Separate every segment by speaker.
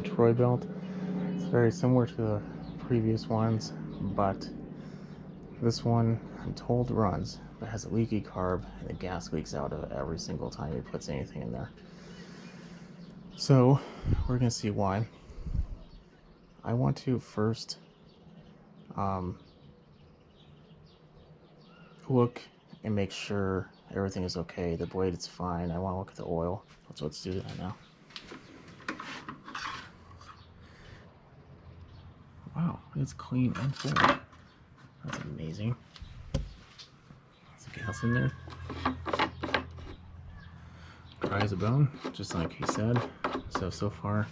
Speaker 1: the Troy belt. It's very similar to the previous ones, but this one, I'm told, runs, but has a leaky carb, and the gas leaks out of it every single time he puts anything in there. So, we're going to see why. I want to first look and make sure everything is okay. The blade is fine. I want to look at the oil. So let's do that now. Wow, it's clean and full. That's amazing. There's gas in there. Dry as a bone, just like he said. So far,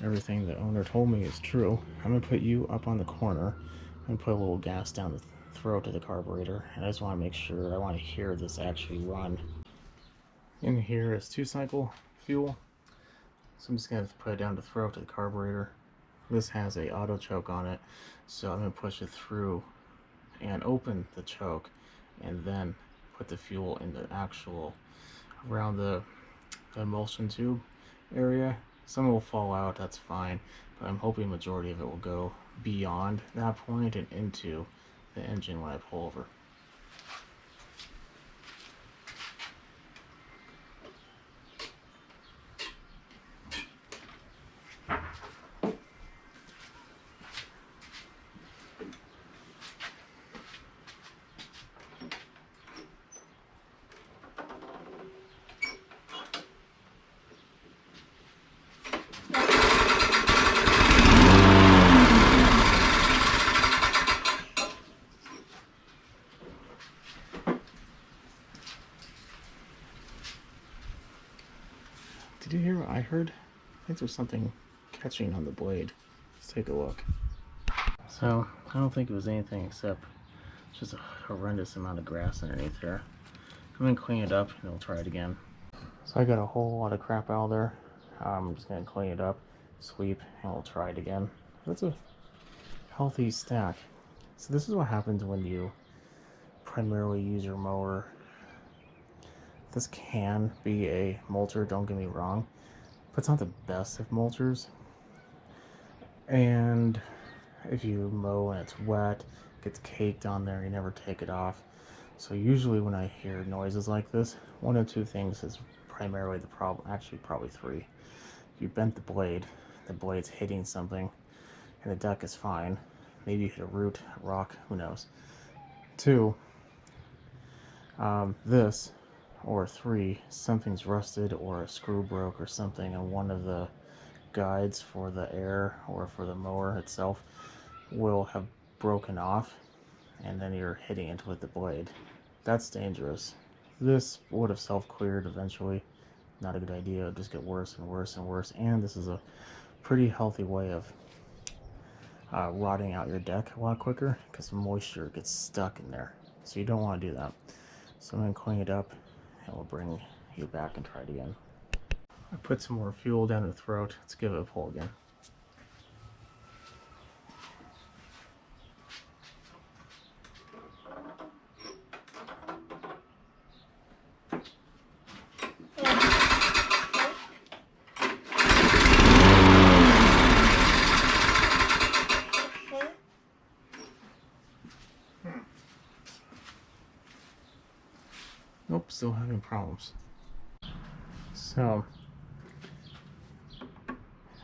Speaker 1: everything the owner told me is true. I'm going to put you up on the corner and put a little gas down the throat of the carburetor. And I just want to make sure, I want to hear this actually run. In here is 2-cycle fuel. So I'm just going to put it down the throat of the carburetor. This has a auto choke on it, so I'm going to push it through and open the choke and then put the fuel in the actual, around the emulsion tube area. Some will fall out, that's fine, but I'm hoping majority of it will go beyond that point and into the engine when I pull over. Did you hear what I heard? I think there's something catching on the blade. Let's take a look. So, I don't think it was anything except just a horrendous amount of grass underneath there. I'm going to clean it up and we'll try it again. So I got a whole lot of crap out there. I'm just going to clean it up, sweep, and we'll try it again. That's a healthy stack. So this is what happens when you primarily use your mower. This can be a mulcher, don't get me wrong, but it's not the best of mulchers. And if you mow and it's wet, it gets caked on there, you never take it off. So usually when I hear noises like this, one of two things is primarily the problem, actually probably three. You bent the blade's hitting something, and the deck is fine. Maybe you hit a root, a rock, who knows. Two, this, or three, something's rusted or a screw broke or something, and one of the guides for the air or for the mower itself will have broken off, and then you're hitting it with the blade. That's dangerous. This would have self-cleared eventually. Not a good idea. It would just get worse and worse and worse, and this is a pretty healthy way of rotting out your deck a lot quicker because moisture gets stuck in there, so you don't want to do that. So I'm going to clean it up and we'll bring you back and try it again. I put some more fuel down the throat. Let's give it a pull again. Nope, still having problems. So,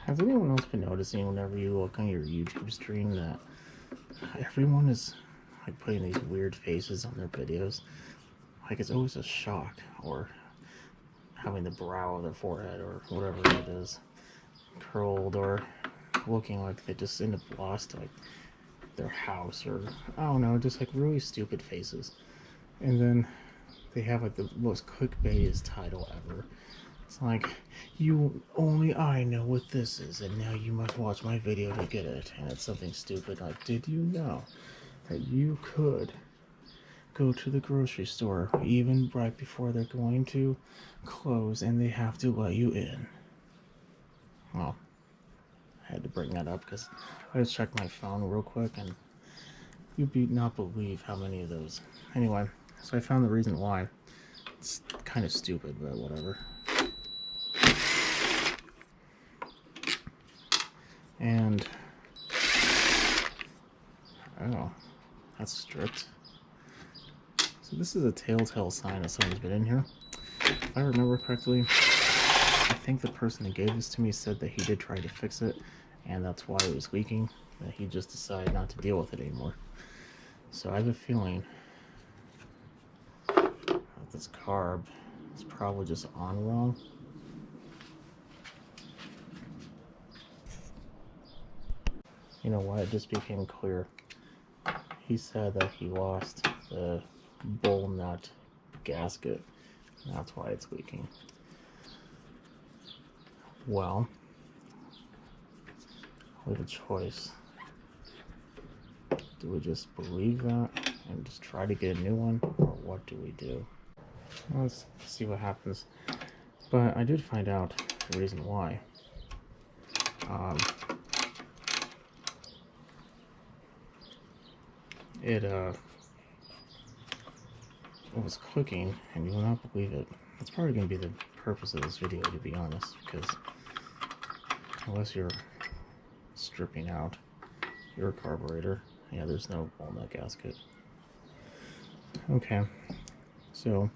Speaker 1: has anyone else been noticing whenever you look on your YouTube stream that everyone is like putting these weird faces on their videos? Like it's always a shock, or having the brow of their forehead or whatever it is curled, or looking like they just end up lost like their house, or I don't know, just like really stupid faces. And then they have like the most clickbaitiest title ever. It's like, only I know what this is, and now you must watch my video to get it. And it's something stupid like, did you know that you could go to the grocery store even right before they're going to close and they have to let you in? Well, I had to bring that up because I just checked my phone real quick, and you'd not believe how many of those. Anyway, so I found the reason why. It's kind of stupid, but whatever. And oh, that's stripped. So this is a telltale sign that someone's been in here. If I remember correctly, I think the person who gave this to me said that he did try to fix it, and that's why it was leaking, that he just decided not to deal with it anymore. So I have a feeling that this carb is probably just on wrong. You know what? It just became clear. He said that he lost the bowl nut gasket. That's why it's leaking. Well, we have a choice. Do we just believe that and just try to get a new one, or what do we do? Let's see what happens. But I did find out the reason why. It was clicking, and you will not believe it. That's probably going to be the purpose of this video, to be honest, because unless you're stripping out your carburetor, yeah, there's no walnut gasket. Okay, so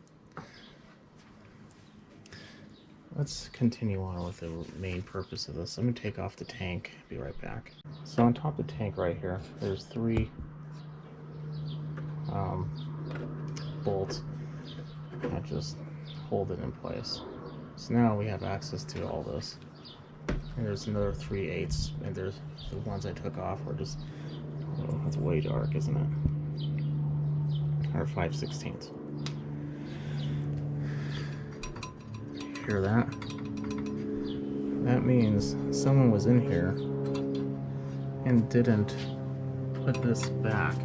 Speaker 1: let's continue on with the main purpose of this. I'm going to take off the tank, be right back. So on top of the tank right here, there's 3 bolts that just hold it in place. So now we have access to all this. And there's another 3/8, and there's the ones I took off were just, oh, that's way dark, isn't it? Or 5/16. Hear that? That means someone was in here and didn't put this back.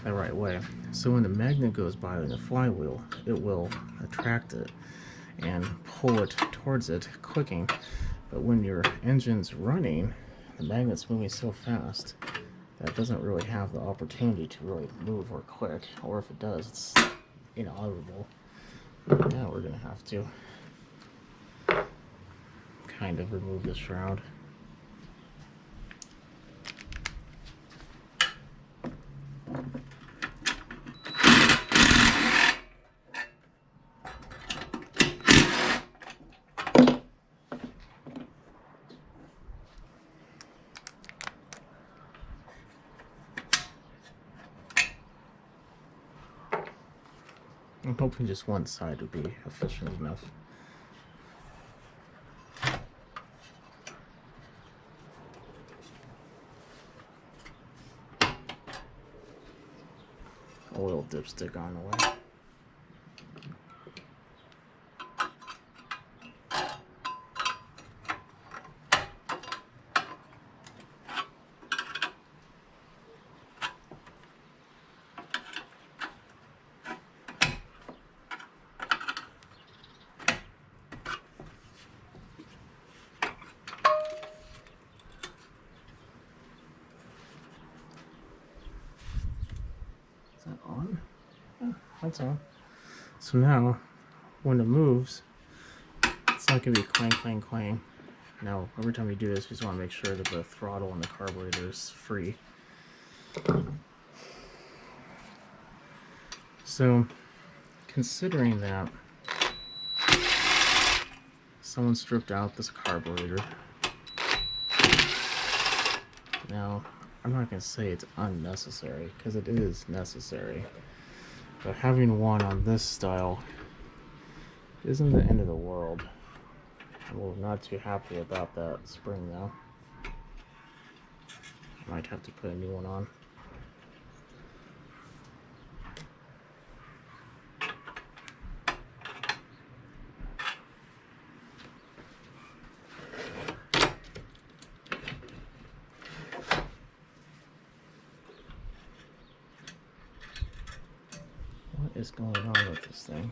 Speaker 1: The right way. So when the magnet goes by in the flywheel, it will attract it and pull it towards it, clicking. But when your engine's running, the magnet's moving so fast that it doesn't really have the opportunity to really move or click, or if it does, it's inaudible. Now we're gonna have to kind of remove the shroud. I'm hoping just one side would be efficient enough. Oil dipstick on the way. On? Yeah, that's on. So now, when it moves, it's not going to be clang, clang, clang. Now, every time we do this, we just want to make sure that the throttle and the carburetor is free. So, considering that someone stripped out this carburetor, now, I'm not going to say it's unnecessary, because it is necessary. But having one on this style isn't the end of the world. I'm not too happy about that spring though. Might have to put a new one on. What is going on with this thing?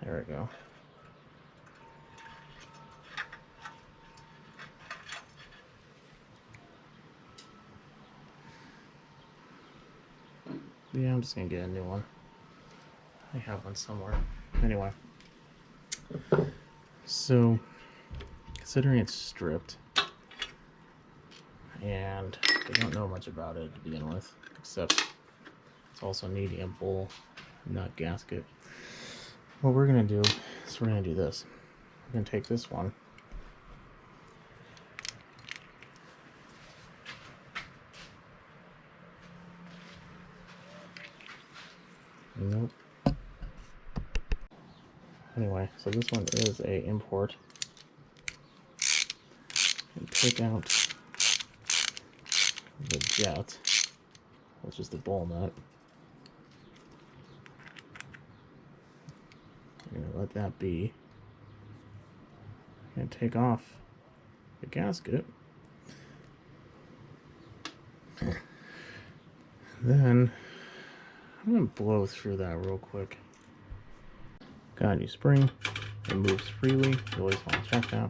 Speaker 1: There we go. Yeah, I'm just gonna get a new one. I have one somewhere. Anyway, so considering it's stripped, and I don't know much about it to begin with, except it's also needing a bowl nut gasket. What we're gonna do is we're gonna do this. We're gonna take this one. Nope. Anyway, so this one is a import. And take out the jet, which is the bowl nut. I'm gonna let that be. And take off the gasket. Then I'm gonna blow through that real quick. Got a new spring. It moves freely. You always want to check that.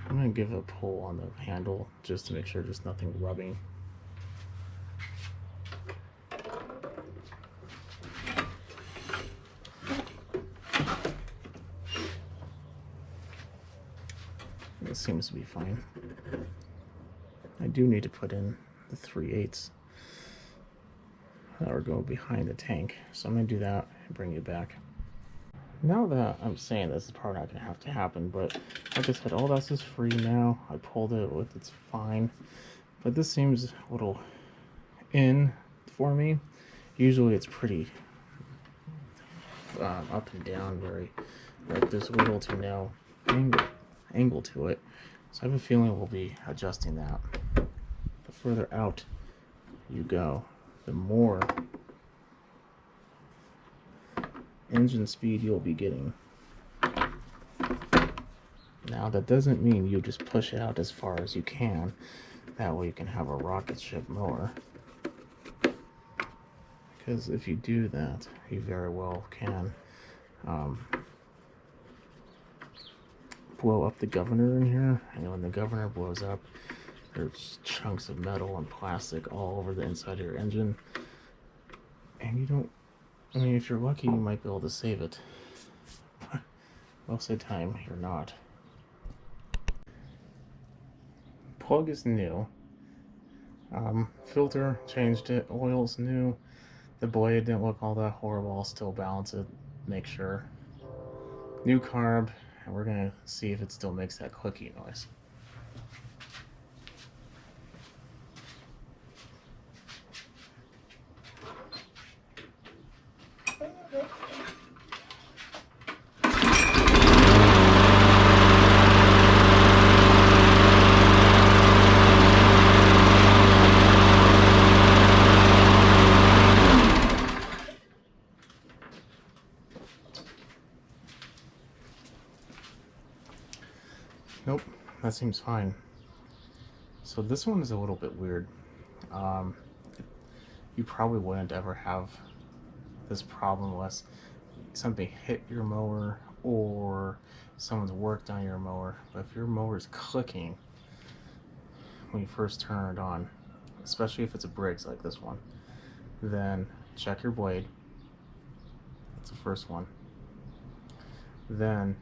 Speaker 1: I'm gonna give it a pull on the handle just to make sure there's nothing rubbing. It seems to be fine. I do need to put in the 3/8 that are going behind the tank, so I'm gonna do that and bring it back. Now that I'm saying this is probably not gonna have to happen, but like I said, all this is free now. I pulled it with, it's fine, but this seems a little in for me. Usually it's pretty up and down, very like there's little to no angle to it, so I have a feeling we'll be adjusting that. The further out you go, the more engine speed you'll be getting. Now that doesn't mean you just push it out as far as you can, that way you can have a rocket ship mower, because if you do that you very well can blow up the governor in here, and when the governor blows up, there's chunks of metal and plastic all over the inside of your engine, and you don't, I mean, if you're lucky, you might be able to save it. Most of the time, you're not. Plug is new. Filter, changed it. Oil's new. The blade didn't look all that horrible. I'll still balance it, make sure. New carb, and we're gonna see if it still makes that clicky noise. Nope, that seems fine. So this one is a little bit weird. You probably wouldn't ever have this problem unless something hit your mower or someone's worked on your mower. But if your mower is clicking when you first turn it on, especially if it's a Briggs like this one, then check your blade. That's the first one. Then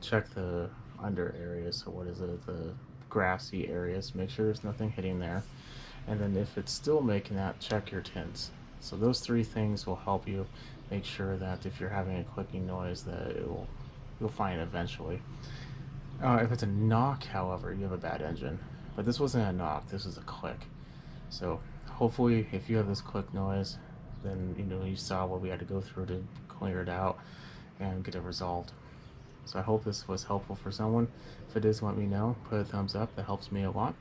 Speaker 1: check the under areas, so what is it, the grassy areas, make sure there's nothing hitting there. And then if it's still making that, check your tints. So those three things will help you make sure that if you're having a clicking noise, that you'll find it eventually. If it's a knock, however, you have a bad engine. But this wasn't a knock, this is a click. So hopefully if you have this click noise, then you saw what we had to go through to clear it out and get it resolved. So I hope this was helpful for someone. If it is, let me know. Put a thumbs up, that helps me a lot.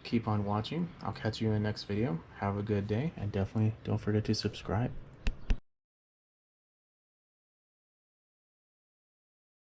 Speaker 1: Keep on watching. I'll catch you in the next video. Have a good day, and definitely don't forget to subscribe.